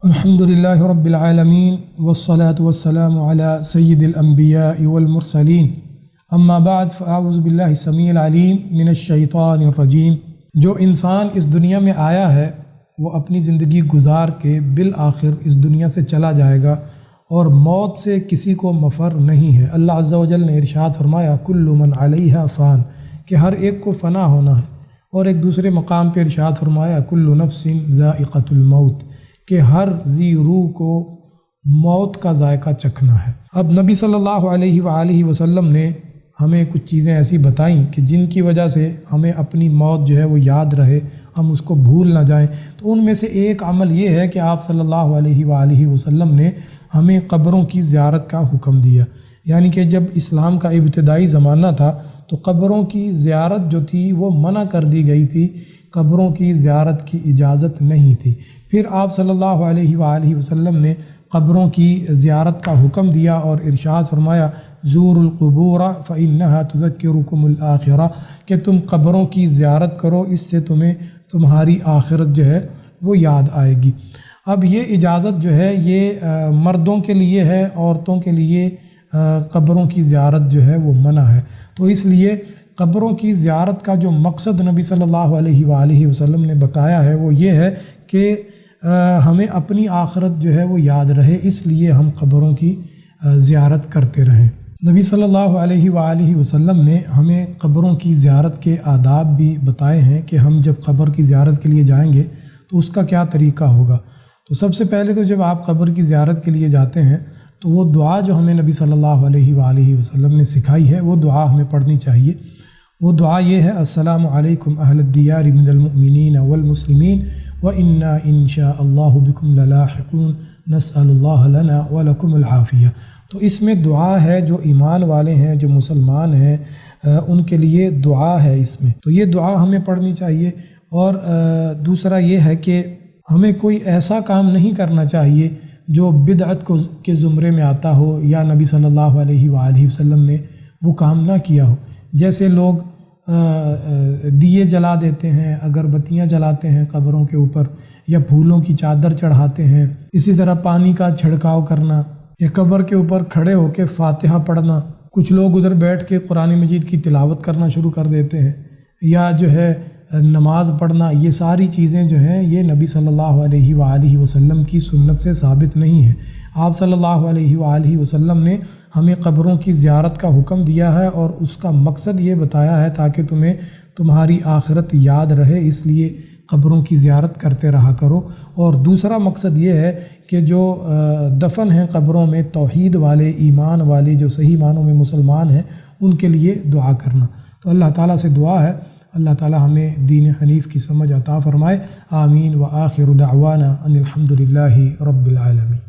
الحمد للہ رب العالمین والصلاة والسلام علی سید الانبیاء والمرسلین اما بعد فاعوذ باللہ السمیع العلیم من الشیطان الرجیم۔ جو انسان اس دنیا میں آیا ہے وہ اپنی زندگی گزار کے بالآخر اس دنیا سے چلا جائے گا اور موت سے کسی کو مفر نہیں ہے۔ اللہ عز و جل نے ارشاد فرمایا کل من علیہا فان، کہ ہر ایک کو فنا ہونا ہے، اور ایک دوسرے مقام پہ ارشاد فرمایا کل نفس ذائقۃ الموت، کہ ہر ذی روح کو موت کا ذائقہ چکھنا ہے۔ اب نبی صلی اللہ علیہ وآلہ وسلم نے ہمیں کچھ چیزیں ایسی بتائیں کہ جن کی وجہ سے ہمیں اپنی موت جو ہے وہ یاد رہے، ہم اس کو بھول نہ جائیں۔ تو ان میں سے ایک عمل یہ ہے کہ آپ صلی اللہ علیہ وآلہ وسلم نے ہمیں قبروں کی زیارت کا حکم دیا، یعنی کہ جب اسلام کا ابتدائی زمانہ تھا تو قبروں کی زیارت جو تھی وہ منع کر دی گئی تھی، قبروں کی زیارت کی اجازت نہیں تھی۔ پھر آپ صلی اللہ علیہ وآلہ وسلم نے قبروں کی زیارت کا حکم دیا اور ارشاد فرمایا زور القبور فإنها تذکرکم الآخرہ، کہ تم قبروں کی زیارت کرو، اس سے تمہاری آخرت جو ہے وہ یاد آئے گی۔ اب یہ اجازت جو ہے یہ مردوں کے لیے ہے، عورتوں کے لیے قبروں کی زیارت جو ہے وہ منع ہے۔ تو اس لیے قبروں کی زیارت کا جو مقصد نبی صلی اللہ علیہ وآلہ وسلم نے بتایا ہے وہ یہ ہے کہ ہمیں اپنی آخرت جو ہے وہ یاد رہے، اس لیے ہم قبروں کی زیارت کرتے رہیں۔ نبی صلی اللہ علیہ وآلہ وسلم نے ہمیں قبروں کی زیارت کے آداب بھی بتائے ہیں کہ ہم جب قبر کی زیارت کے لیے جائیں گے تو اس کا کیا طریقہ ہوگا۔ تو سب سے پہلے تو جب آپ قبر کی زیارت کے لیے جاتے ہیں تو وہ دعا جو ہمیں نبی صلی اللہ علیہ وآلہ وسلم نے سکھائی ہے وہ دعا ہمیں پڑھنی چاہیے۔ وہ دعا یہ ہے السلام علیکم اہل الدیار من المؤمنین والمسلمین وإنا ان شاء اللہ بکم للاحقون نسأل اللہ لنا ولکم العافیہ۔ تو اس میں دعا ہے، جو ایمان والے ہیں، جو مسلمان ہیں، ان کے لیے دعا ہے اس میں، تو یہ دعا ہمیں پڑھنی چاہیے۔ اور دوسرا یہ ہے کہ ہمیں کوئی ایسا کام نہیں کرنا چاہیے جو بدعت کے زمرے میں آتا ہو یا نبی صلی اللہ علیہ وآلہ وسلم نے وہ کام نہ کیا ہو۔ جیسے لوگ دیے جلا دیتے ہیں، اگربتیاں جلاتے ہیں قبروں کے اوپر، یا پھولوں کی چادر چڑھاتے ہیں، اسی طرح پانی کا چھڑکاؤ کرنا، یا قبر کے اوپر کھڑے ہو کے فاتحہ پڑھنا، کچھ لوگ ادھر بیٹھ کے قرآن مجید کی تلاوت کرنا شروع کر دیتے ہیں، یا جو ہے نماز پڑھنا، یہ ساری چیزیں جو ہیں یہ نبی صلی اللہ علیہ وآلہ وسلم کی سنت سے ثابت نہیں ہے۔ آپ صلی اللہ علیہ وآلہ وسلم نے ہمیں قبروں کی زیارت کا حکم دیا ہے اور اس کا مقصد یہ بتایا ہے تاکہ تمہاری آخرت یاد رہے، اس لیے قبروں کی زیارت کرتے رہا کرو۔ اور دوسرا مقصد یہ ہے کہ جو دفن ہیں قبروں میں توحید والے، ایمان والے، جو صحیح معنوں میں مسلمان ہیں، ان کے لیے دعا کرنا۔ تو اللہ تعالیٰ سے دعا ہے اللہ تعالیٰ ہمیں دین حنیف کی سمجھ عطا فرمائے۔ آمین۔ وآخر دعوانا ان الحمد للہ رب العالمین۔